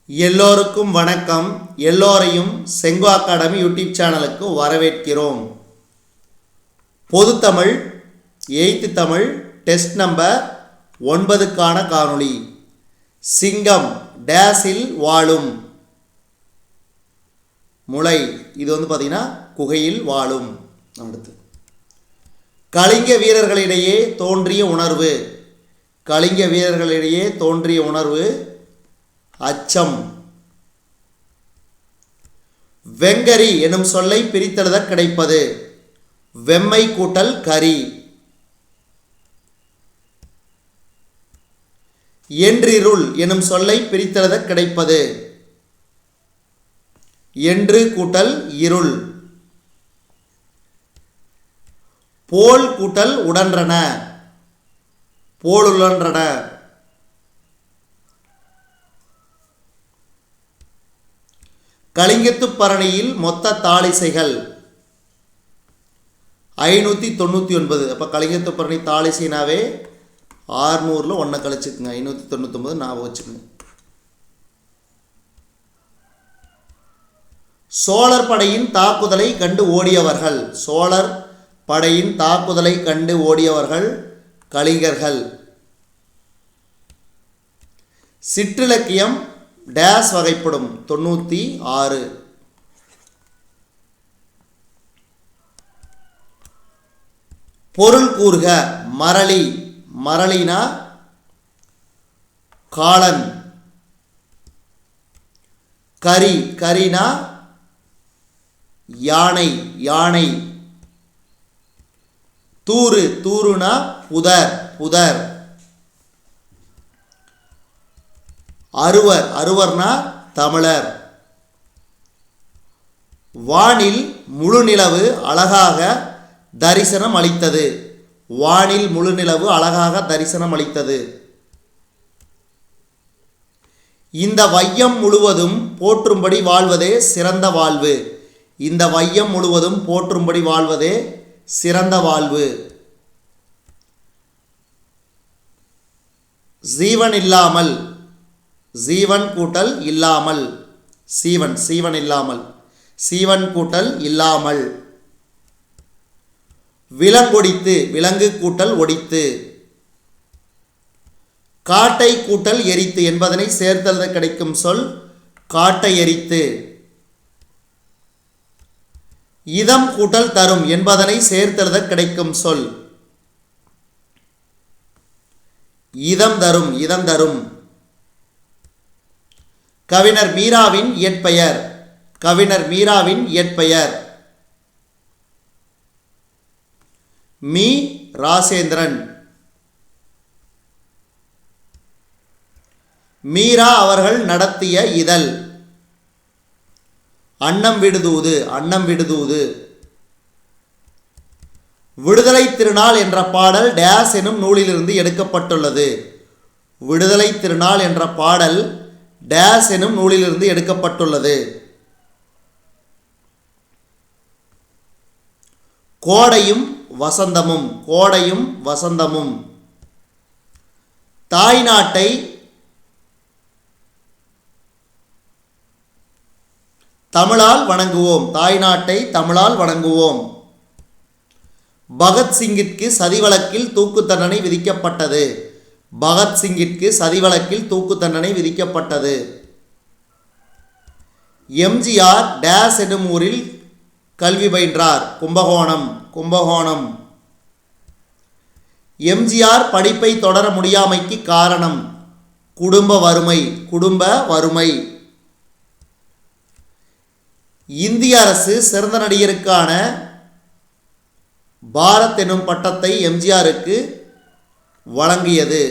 எல்லோருக்கும் வணக்கம். எல்லோரையும் செங்கோ அகாடமி யூடியூப் சேனலுக்கு வரவேற்கிறோம். பொதுத்தமிழ் 8th தமிழ் டெஸ்ட் நம்பர் 9க்கான காணொளி. சிங்கம் டேஸில் வாழும். முளை இது பார்த்தீங்கன்னா குகையில் வாழும். அடுத்து கலிங்க வீரர்களிடையே தோன்றிய உணர்வு. கலிங்க வீரர்களிடையே தோன்றிய உணர்வு அச்சம். வெங்கரி எனும் சொல்லை பிரித்தெழுத கிடைப்பது வெம்மை கூட்டல் கரி. என்றிருள் எனும் சொல்லை பிரித்தெழுத கிடைப்பது என்று கூட்டல் இருள். போல் கூட்டல் உடன்றன போலுழன்றன. கலிங்கத்து பரணியில் மொத்த தாளிசைகள் 599. அப்போ கலிங்கத்து பரணி தாளிசைனாவே 600ல் 1 கழிச்சுக்குங்க. 599 ஞாபகம் வச்சுக்கோங்க. சோழர் படையின் தாக்குதலை கண்டு ஓடியவர்கள். சோழர் படையின் தாக்குதலை கண்டு ஓடியவர்கள் கலிங்கர்கள். சிற்றிலக்கியம் டேஸ் வகைப்படும் 96. பொருள் கூறுக. மரளி. மரளினா காளன். கரி. கரினா யானை. யானை. தூறு. தூறுனா புதர். புதர். அறுவர். அறுவர்னா தமிழர். வானில் முழு நிலவு அழகாக தரிசனம் அளித்தது. வானில் முழு நிலவு அழகாக தரிசனம் அளித்தது. இந்த வையம் முழுவதும் போற்றும்படி வாழ்வதே சிறந்த வாழ்வு. இந்த வையம் முழுவதும் போற்றும்படி வாழ்வதே சிறந்த வாழ்வு. ஜீவன் இல்லாமல். ஜீவன் கூட்டல் இல்லாமல். சீவன். சீவன் இல்லாமல். சீவன் கூட்டல் இல்லாமல். விலங்கொடித்து. விலங்கு கூட்டல் ஒடித்து. காட்டை கூட்டல் எரித்து என்பதனை சேர்த்தெழுத கிடைக்கும் சொல் காட்டை எரித்து. இதம் கூட்டல் தரும் என்பதனை சேர்த்தெழுத கிடைக்கும் சொல் இதம் தரும். இதம் தரும். கவிஞர் மீராவின் இயற்பெயர். கவிஞர் மீராவின் இயற்பெயர் மீ. ராசேந்திரன். மீரா அவர்கள் நடத்திய இதழ் அன்னம் விடுதூது. அன்னம் விடுதூது. விடுதலை திருநாள் என்ற பாடல் டேஸ் எனும் நூலிலிருந்து எடுக்கப்பட்டுள்ளது. விடுதலை திருநாள் என்ற பாடல் டேஸ் எனும் நூலிலிருந்து எடுக்கப்பட்டுள்ளது. கோடையும் வசந்தமும். கோடையும் வசந்தமும். தாய்நாட்டை தமிழால் வணங்குவோம். தாய்நாட்டை தமிழால் வணங்குவோம். பகத்சிங்கிற்கு சதி வழக்கில் தூக்கு தண்டனை விதிக்கப்பட்டது. பகத்சிங்கிற்கு சதி வழக்கில் தூக்கு தண்டனை விதிக்கப்பட்டது. எம்ஜிஆர் டேஸ் எனும் ஊரில் கல்வி பயின்றார். கும்பகோணம். கும்பகோணம். எம்ஜிஆர் படிப்பை தொடர முடியாமைக்கு காரணம் குடும்ப வறுமை. குடும்ப வறுமை. இந்திய அரசு சிறந்த நடிகருக்கான பாரத் எனும் பட்டத்தை எம்ஜிஆருக்கு வழங்கியது.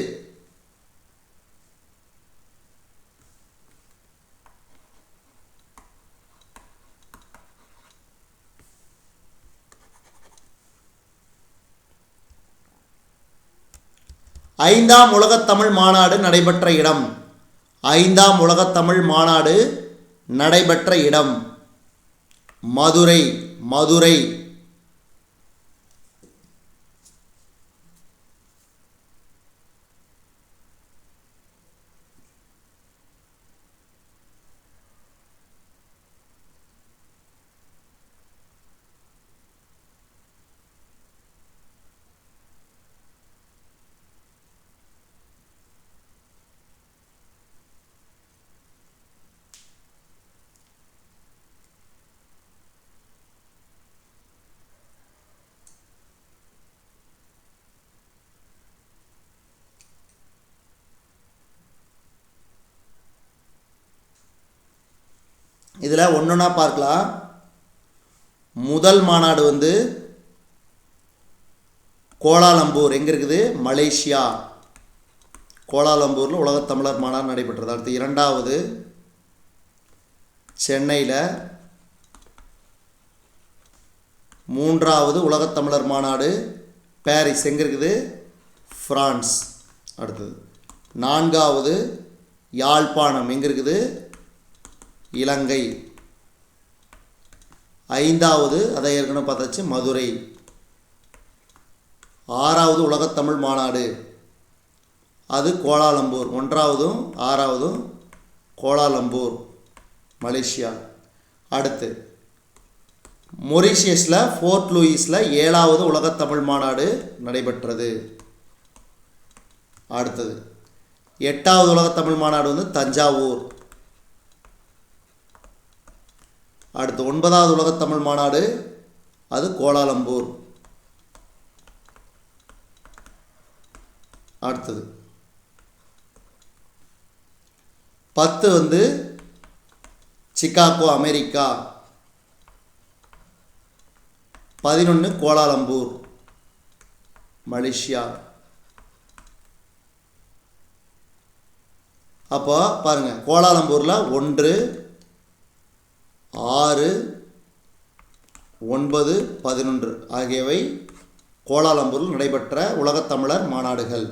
ஐந்தாம் உலகத்தமிழ் மாநாடு நடைபெற்ற இடம். ஐந்தாம் உலகத்தமிழ் மாநாடு நடைபெற்ற இடம் மதுரை. மதுரை. இதில் ஒன்றொன்னா பார்க்கலாம். முதல் மாநாடு வந்து கோலாலம்பூர் எங்கே இருக்குது? மலேசியா. கோலாலம்பூரில் உலகத் தமிழர் மாநாடு நடைபெற்றது. அடுத்து இரண்டாவது சென்னையில். மூன்றாவது உலகத் தமிழர் மாநாடு பாரிஸ் எங்கே இருக்குது? பிரான்ஸ். அடுத்தது நான்காவது யாழ்ப்பாணம் எங்கே இருக்குது? இலங்கை. ஐந்தாவது அதை ஏற்கனவே பார்த்தாச்சு, மதுரை. ஆறாவது உலகத்தமிழ் மாநாடு அது கோலாலம்பூர். ஒன்றாவதும் ஆறாவதும் கோலாலம்பூர் மலேசியா. அடுத்து மொரீஷியஸில் ஃபோர்ட் லூயிஸில் 7வது உலகத்தமிழ் மாநாடு நடைபெற்றது. அடுத்தது 8வது உலகத்தமிழ் மாநாடு வந்து தஞ்சாவூர். அடுத்து 9வது உலகத்தமிழ் மாநாடு அது கோலாலம்பூர். அடுத்தது 10 வந்து சிகாகோ அமெரிக்கா. 11 Kuala Lumpur Malaysia. அப்போ பாருங்கள், கோலாலம்பூரில் 1, 6, 9, 11 ஆகியவை கோலாலம்பூரில் நடைபெற்ற உலகத்தமிழர் மாநாடுகள்.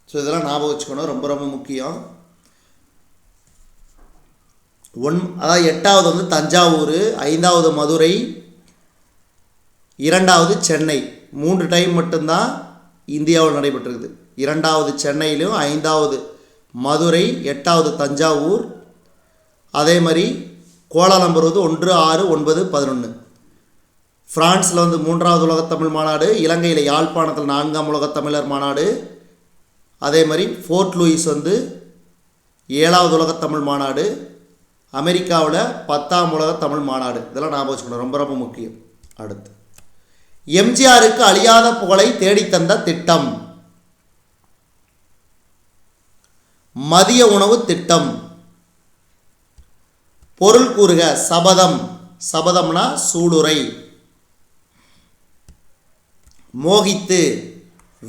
ஸோ இதெல்லாம் ஞாபகம் வச்சுக்கணும், ரொம்ப ரொம்ப முக்கியம். அதாவது 8வது வந்து தஞ்சாவூர், 5வது மதுரை, 2வது சென்னை. 3 டைம் மட்டும்தான் இந்தியாவில் நடைபெற்றிருக்குது. 2வது சென்னையிலும், 5வது மதுரை, 8வது தஞ்சாவூர். அதே மாதிரி கோலாலம்பூர் வந்து 1, 6, 9, 11. ஃப்ரான்ஸில் வந்து 3வது உலகத்தமிழ் மாநாடு, இலங்கையில் யாழ்ப்பாணத்தில் 4ஆம் உலகத்தமிழர் மாநாடு. அதே மாதிரி ஃபோர்ட் லூயிஸ் வந்து 7வது உலகத்தமிழ் மாநாடு, அமெரிக்காவில் 10ஆம் உலகத்தமிழ் மாநாடு. இதெல்லாம் ஞாபகம் வச்சுக்கணும், ரொம்ப ரொம்ப முக்கியம். அடுத்து எம்ஜிஆருக்கு அழியாத புகழை தேடித்தந்த திட்டம். மதிய உணவு திட்டம். பொருள் கூறுக. சபதம். சபதம்னா சூளுரை. மோகித்து,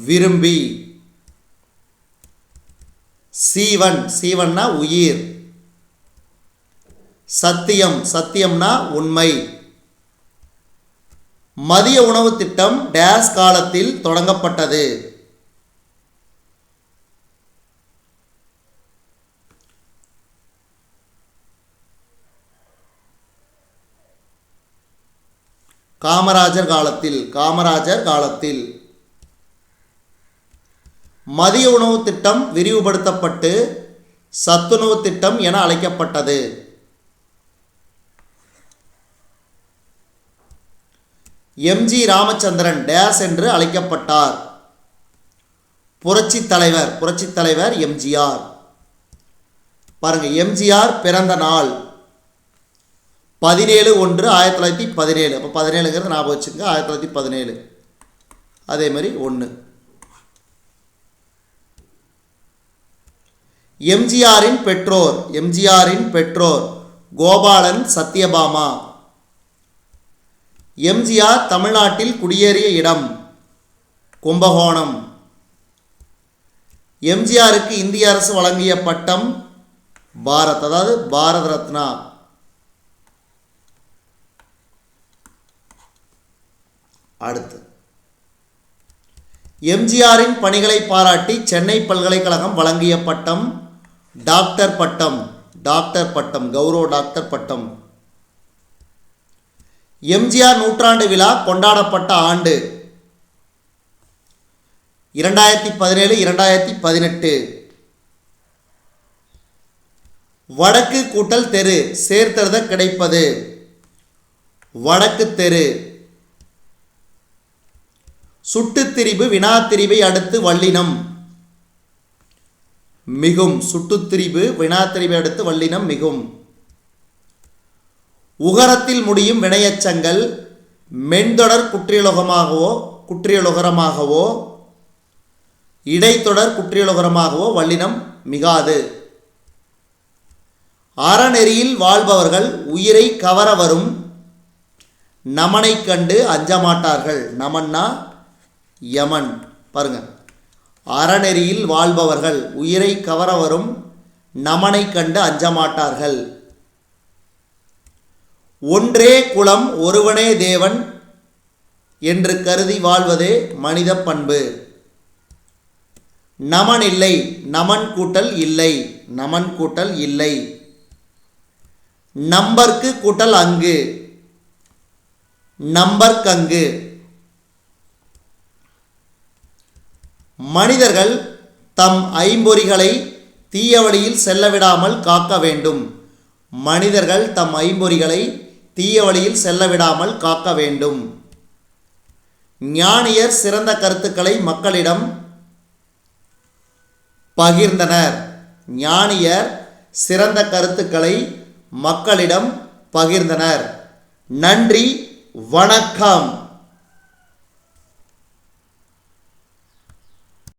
விரும்பி. சீவன். சீவன்னா உயிர். சத்தியம். சத்தியம்னா உண்மை. மதிய உணவு திட்டம் டேஸ் காலத்தில் தொடங்கப்பட்டது. காமராஜர் காலத்தில். காமராஜர் காலத்தில். மதிய உணவு திட்டம் விரிவுபடுத்தப்பட்டு சத்துணவு திட்டம் என அழைக்கப்பட்டது. எம்ஜி ராமச்சந்திரன் டேஸ் என்று அழைக்கப்பட்டார். புரட்சி தலைவர். புரட்சி தலைவர் எம்ஜிஆர். பாருங்க, எம்ஜிஆர் பிறந்த நாள் 17/1/1917. அப்போ 17ங்கிறது ஞாபகம் வச்சுங்க, 1917. அதே மாதிரி 1. எம்ஜிஆரின் பெற்றோர். எம்ஜிஆரின் பெற்றோர் கோபாலன், சத்யபாமா. எம்ஜிஆர் தமிழ்நாட்டில் குடியேறிய இடம் கும்பகோணம். எம்ஜிஆருக்கு இந்திய அரசு வழங்கிய பட்டம் பாரத், அதாவது பாரத ரத்னா. அடுத்து எம்ஜிஆரின் பணிகளை பாராட்டி சென்னை பல்கலைக்கழகம் வழங்கிய பட்டம் டாக்டர் பட்டம். டாக்டர் பட்டம், கௌரவ டாக்டர் பட்டம். எம்ஜிஆர் நூற்றாண்டு விழா கொண்டாடப்பட்ட ஆண்டு 2017, 2018. வடக்கு கூட்டல் தெரு சேர்த்தெழுத கிடைப்பது வடக்கு தெரு. சுட்டுத்திரிபு வினாத்திரிபை அடுத்து வல்லினம் மிகும். சுட்டுத்திரிபு வினாத்திரிபை அடுத்து வல்லினம் மிகும். உகரத்தில் முடியும் வினையச்சங்கள் மென்தொடர் குற்றியலுகரமாகவோ இடைத்தொடர் குற்றியலுகரமாகவோ வல்லினம் மிகாது. அறநெறியில் வாழ்பவர்கள் உயிரை கவர வரும் நமனை கண்டு அஞ்சமாட்டார்கள். நமன்னா யமன். பாருங்க, அறநெறியில் வாழ்பவர்கள் உயிரை கவர வரும் நமனை கண்டு அஞ்சமாட்டார்கள். ஒன்றே குலம் ஒருவனே தேவன் என்று கருதி வாழ்வதே மனித பண்பு. நமன் இல்லை, நமன் கூட்டல் இல்லை, நமன் கூட்டல் இல்லை. நம்பர்க்கு கூட்டல் அங்கு, நம்பர்க்கங்கு. மனிதர்கள் தம் ஐம்பொறிகளை தீய வழியில் செல்லவிடாமல் காக்க வேண்டும். மனிதர்கள் தம் ஐம்பொறிகளை தீய வழியில் செல்லவிடாமல் காக்க வேண்டும். ஞானியர் சிறந்த கருத்துக்களை மக்களிடம் பகிர்ந்தனர். ஞானியர் சிறந்த கருத்துக்களை மக்களிடம் பகிர்ந்தனர். நன்றி, வணக்கம்.